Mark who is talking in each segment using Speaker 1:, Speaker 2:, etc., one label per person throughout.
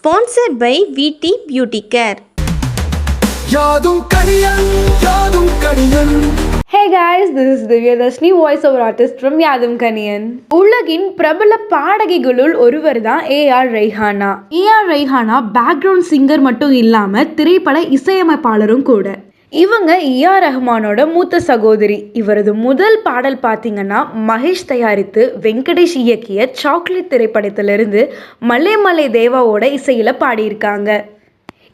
Speaker 1: Sponsored by VT Beauty Care.
Speaker 2: Hey guys, this is Divya Dashni, voiceover artist from Yadam Kaniyan. உலகின் பிரபல பாடகிகளுள் ஒருவர் தான் AR Raihanah. AR Raihanah background singer மட்டும் இல்லாம திரைப்பட இசையமைப்பாளரும் கூட. இவங்க ஏஆர் ரஹ்மானோட மூத்த சகோதரி. இவரது முதல் பாடல் பார்த்தீங்கன்னா மகேஷ் தயாரித்து வெங்கடேஷ் இயக்கிய சாக்லேட் திரைப்படத்திலிருந்து மலே மலே தேவாவோட இசையில பாடியிருக்காங்க.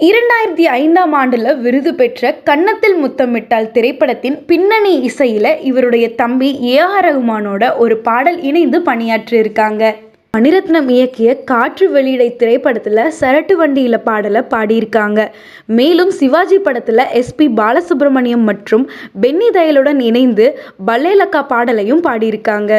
Speaker 2: 2005ஆம் ஆண்டுல விருது பெற்ற கன்னத்தில் முத்தமிட்டால் திரைப்படத்தின் பின்னணி இசையில இவருடைய தம்பி ஏஆர் ரஹ்மானோட ஒரு பாடல் இணைந்து பணியாற்றியிருக்காங்க. மணிரத்னம் இயக்கிய காற்று வெளியிடை திரைப்படத்துல சரட்டு வண்டியில பாடலை பாடியிருக்காங்க. மேலும் சிவாஜி படத்துல எஸ்பி பாலசுப்ரமணியம் மற்றும் பென்னி தயலுடன் இணைந்து பல்லேலக்கா பாடலையும் பாடியிருக்காங்க.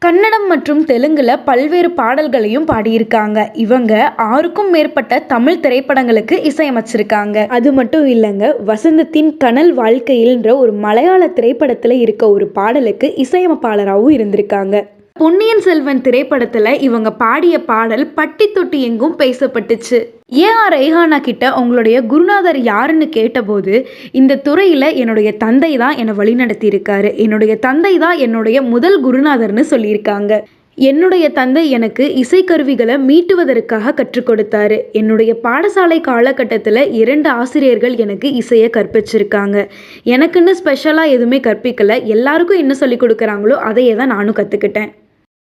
Speaker 2: கன்னடம் மற்றும் தெலுங்குல பல்வேறு பாடல்களையும் பாடியிருக்காங்க. இவங்க 6க்கும் மேற்பட்ட தமிழ் திரைப்படங்களுக்கு இசையமைச்சிருக்காங்க. அது மட்டும் இல்லைங்க, வசந்தத்தின் கனல் வாழ்க்கையில்ன்ற ஒரு மலையாள திரைப்படத்துல இருக்க ஒரு பாடலுக்கு இசையமைப்பாளராகவும் இருந்திருக்காங்க. பொன்னியின் செல்வன் திரைப்படத்துல இவங்க பாடிய பாடல் பட்டி தொட்டி எங்கும் பேசப்பட்டுச்சு. ஏஆர் ரெய்ஹானா கிட்ட உங்களுடைய குருநாதர் யாருன்னு கேட்டபோது, இந்த துறையில என்னுடைய தந்தை தான் என்னை வழிநடத்தி இருக்காரு, என்னுடைய தந்தை தான் என்னுடைய முதல் குருநாதர்னு சொல்லியிருக்காங்க. என்னுடைய தந்தை எனக்கு இசைக்கருவிகளை மீட்டுவதற்காக கற்றுக் கொடுத்தாரு. என்னுடைய பாடசாலை காலகட்டத்தில் 2 ஆசிரியர்கள் எனக்கு இசையை கற்பிச்சிருக்காங்க. எனக்குன்னு ஸ்பெஷலாக எதுவுமே கற்பிக்கலை. எல்லாருக்கும் என்ன சொல்லி கொடுக்குறாங்களோ அதையே தான் நானும் கற்றுக்கிட்டேன்.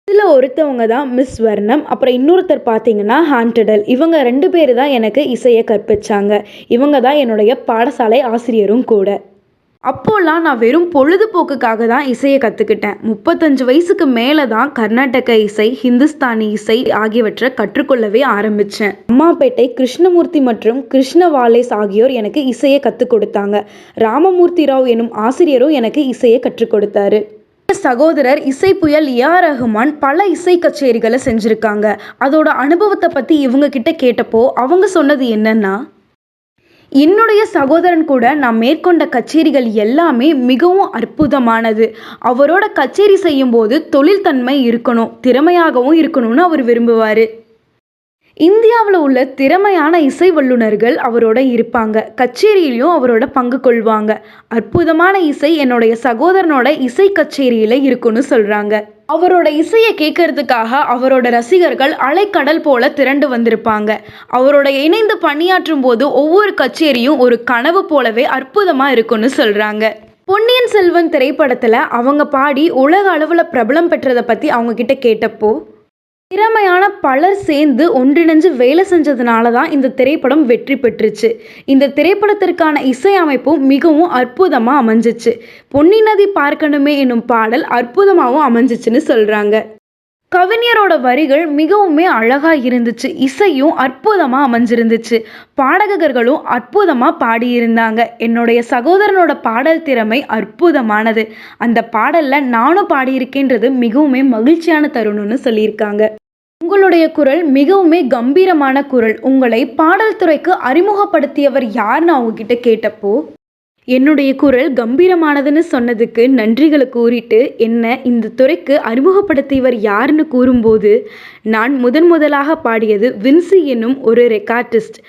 Speaker 2: இதில் ஒருத்தவங்க தான் மிஸ் வர்ணம், அப்புறம் இன்னொருத்தர் பார்த்தீங்கன்னா ஹாண்டடல். இவங்க 2 பேர் தான் எனக்கு இசையை கற்பிச்சாங்க. இவங்க தான் என்னுடைய பாடசாலை ஆசிரியரும் கூட. அப்போல்லாம் நான் வெறும் பொழுதுபோக்குக்காக தான் இசையை கற்றுக்கிட்டேன். 35 வயசுக்கு மேலே தான் கர்நாடக இசை, ஹிந்துஸ்தானி இசை ஆகியவற்றை கற்றுக்கொள்ளவே ஆரம்பித்தேன். அம்மாப்பேட்டை கிருஷ்ணமூர்த்தி மற்றும் கிருஷ்ண வாலேஸ் ஆகியோர் எனக்கு இசையை கற்றுக் கொடுத்தாங்க. ராமமூர்த்தி ராவ் எனும் ஆசிரியரும் எனக்கு இசையை கற்றுக் கொடுத்தாரு. சகோதரர் இசை புயல் ஏஆர் ரஹ்மான் பல இசை கச்சேரிகளை செஞ்சுருக்காங்க. அதோட அனுபவத்தை பற்றி இவங்க கிட்ட கேட்டப்போ அவங்க சொன்னது என்னன்னா, என்னுடைய சகோதரன் கூட நான் மேற்கொண்ட கச்சேரிகள் எல்லாமே மிகவும் அற்புதமானது. அவரோட கச்சேரி செய்யும்போது தொழில் தன்மை இருக்கணும், திறமையாகவும் இருக்கணும்னு அவர் விரும்புவார். இந்தியாவில் உள்ள திறமையான இசை வல்லுநர்கள் அவரோட இருப்பாங்க. கச்சேரியிலையும் அவரோட பங்கு கொள்வாங்க. அற்புதமான இசை என்னுடைய சகோதரனோட இசை கச்சேரியில் இருக்குன்னு சொல்கிறாங்க. அவரோட இசையை கேட்கறதுக்காக அவரோட ரசிகர்கள் அலைக்கடல் போல திரண்டு வந்திருப்பாங்க. அவரோட இணைந்து பணியாற்றும் போது ஒவ்வொரு கச்சேரியும் ஒரு கனவு போலவே அற்புதமாக இருக்குன்னு சொல்கிறாங்க. பொன்னியின் செல்வன் திரைப்படத்தில் அவங்க பாடி உலக அளவில் பிரபலம் பெற்றதை பற்றி அவங்க கிட்ட கேட்டப்போ, திறமையான பலர் சேர்ந்து ஒன்றிணைஞ்சு வேலை செஞ்சதுனால தான் இந்த திரைப்படம் வெற்றி பெற்றுச்சு. இந்த திரைப்படத்திற்கான இசை அமைப்பும் மிகவும் அற்புதமாக அமைஞ்சிச்சு. பொன்னி நதி பார்க்கணுமே என்னும் பாடல் அற்புதமாகவும் அமைஞ்சிச்சுன்னு சொல்கிறாங்க. கவிஞரோட வரிகள் மிகவுமே அழகாக இருந்துச்சு. இசையும் அற்புதமாக அமைஞ்சிருந்துச்சு. பாடகர்களும் அற்புதமாக பாடியிருந்தாங்க. என்னுடைய சகோதரனோட பாடல் திறமை அற்புதமானது. அந்த பாடலில் நானும் பாடியிருக்கேன்றது மிகவுமே மகிழ்ச்சியான தருணம்னு சொல்லியிருக்காங்க. உங்களுடைய குரல் மிகவுமே கம்பீரமான குரல். உங்களை பாடல் துறைக்கு அறிமுகப்படுத்தியவர் யாருன்னு அவங்கக்கிட்ட கேட்டப்போ, என்னுடைய குரல் கம்பீரமானதுன்னு சொன்னதுக்கு நன்றிகளை கூறிட்டு என்னை இந்த துறைக்கு அறிமுகப்படுத்தியவர் யாருன்னு கூறும்போது, நான் முதலாக பாடியது வின்சி என்னும் ஒரு ரெக்கார்டிஸ்ட்.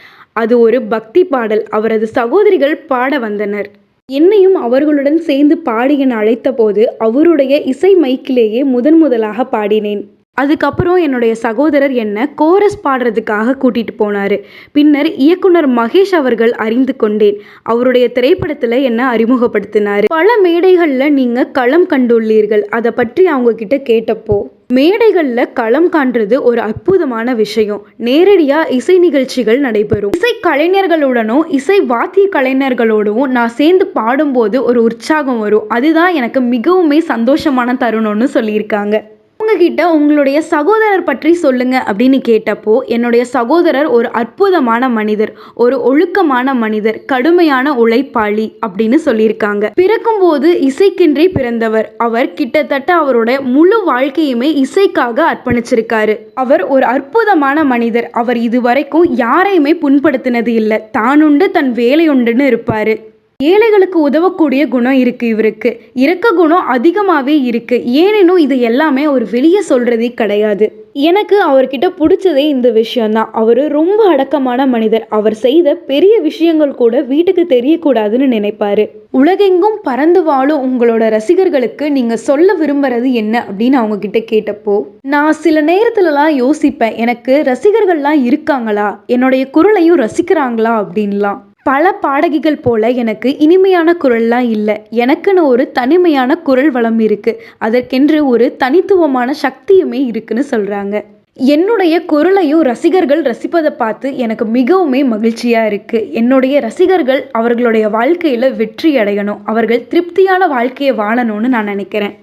Speaker 2: அது ஒரு பக்தி பாடல். அவரது சகோதரிகள் பாட வந்தனர். என்னையும் அவர்களுடன் சேர்ந்து பாடி என அழைத்த போது அவருடைய இசை மைக்கிலேயே முதலாக பாடினேன். அதுக்கப்புறம் என்னுடைய சகோதரர் என்னை கோரஸ் பாடுறதுக்காக கூட்டிட்டு போனார். பின்னர் இயக்குனர் மகேஷ் அவர்கள் அறிந்து கொண்டேன். அவருடைய திரைப்படத்தில் என்னை அறிமுகப்படுத்தினார். பல மேடைகளில் நீங்கள் களம் கண்டுள்ளீர்கள். அதை பற்றி அவங்க கிட்ட கேட்டப்போ, மேடைகளில் களம் காண்றது ஒரு அற்புதமான விஷயம். நேரடியாக இசை நிகழ்ச்சிகள் நடைபெறும். இசை கலைஞர்களுடனும் இசை வாத்திய கலைஞர்களோடும் நான் சேர்ந்து பாடும்போது ஒரு உற்சாகம் வரும். அதுதான் எனக்கு மிகவுமே சந்தோஷமான தருணம்னு சொல்லியிருக்காங்க. உங்ககிட்ட உங்களுடைய சகோதரர் பற்றி சொல்லுங்க அப்படின்னு கேட்டப்போ, என்னுடைய சகோதரர் ஒரு அற்புதமான மனிதர், ஒரு ஒழுக்கமான மனிதர், கடுமையான உழைப்பாளி அப்படின்னு சொல்லியிருக்காங்க. பிறக்கும்போது இசைக்கின்றி பிறந்தவர். அவர் கிட்டத்தட்ட அவரோட முழு வாழ்க்கையுமே இசைக்காக அர்ப்பணிச்சிருக்காரு. அவர் ஒரு அற்புதமான மனிதர். அவர் இதுவரைக்கும் யாரையுமே புண்படுத்தினது இல்லை. தானுண்டு தன் வேலையுண்டுன்னு இருப்பாரு. ஏழைகளுக்கு உதவக்கூடிய குணம் இருக்கு இவருக்கு. இரக்க குணம் அதிகமாகவே இருக்கு. ஏனெனும் இது எல்லாமே அவர் வெளியே சொல்றதே கிடையாது. எனக்கு அவர்கிட்ட பிடிச்சதே இந்த விஷயம்தான். அவர் ரொம்ப அடக்கமான மனிதர். அவர் செய்த பெரிய விஷயங்கள் கூட வீட்டுக்கு தெரியக்கூடாதுன்னு நினைப்பாரு. உலகெங்கும் பறந்து வாழும் உங்களோட ரசிகர்களுக்கு நீங்க சொல்ல விரும்புறது என்ன அப்படின்னு அவங்க கிட்ட கேட்டப்போ, நான் சில நேரத்துலலாம் யோசிப்பேன், எனக்கு ரசிகர்கள்லாம் இருக்காங்களா, என்னுடைய குரலையும் ரசிக்கிறாங்களா அப்படின்லாம். பல பாடகிகள் போல எனக்கு இனிமையான குரல்லாம் இல்லை. எனக்குன்னு ஒரு தனிமையான குரல் வளம் இருக்கு. அதற்கென்று ஒரு தனித்துவமான சக்தியுமே இருக்குன்னு சொல்றாங்க. என்னுடைய குரலையும் ரசிகர்கள் ரசிப்பதை பார்த்து எனக்கு மிகவுமே மகிழ்ச்சியா இருக்கு. என்னுடைய ரசிகர்கள் அவர்களுடைய வாழ்க்கையில வெற்றி அடையணும், அவர்கள் திருப்தியான வாழ்க்கையை வாழணும்னு நான் நினைக்கிறேன்.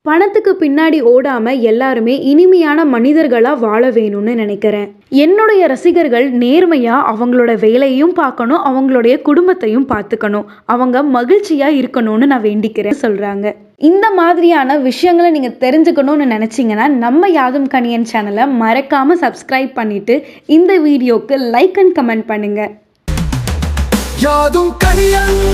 Speaker 2: பணத்துக்கு பின்னாடி ஓடாம எல்லாருமே இனிமையான மனிதர்களா வாழ வேணும்னு நினைக்கிறேன். என்னுடைய ரசிகர்கள் நேர்மையா அவங்களோட வேலையையும் பார்க்கணும், அவங்களுடைய குடும்பத்தையும் பார்த்துக்கணும், அவங்க மகிழ்ச்சியா இருக்கணும்னு நான் வேண்டிக்கிறேன் சொல்றாங்க. இந்த மாதிரியான விஷயங்களை நீங்க தெரிஞ்சுக்கணும்னு நினைச்சீங்கன்னா நம்ம யாதும் கணியன் சேனலை மறக்காம சப்ஸ்கிரைப் பண்ணிட்டு இந்த வீடியோக்கு லைக் அண்ட் கமெண்ட் பண்ணுங்க.
Speaker 3: யாதும் கணியன்.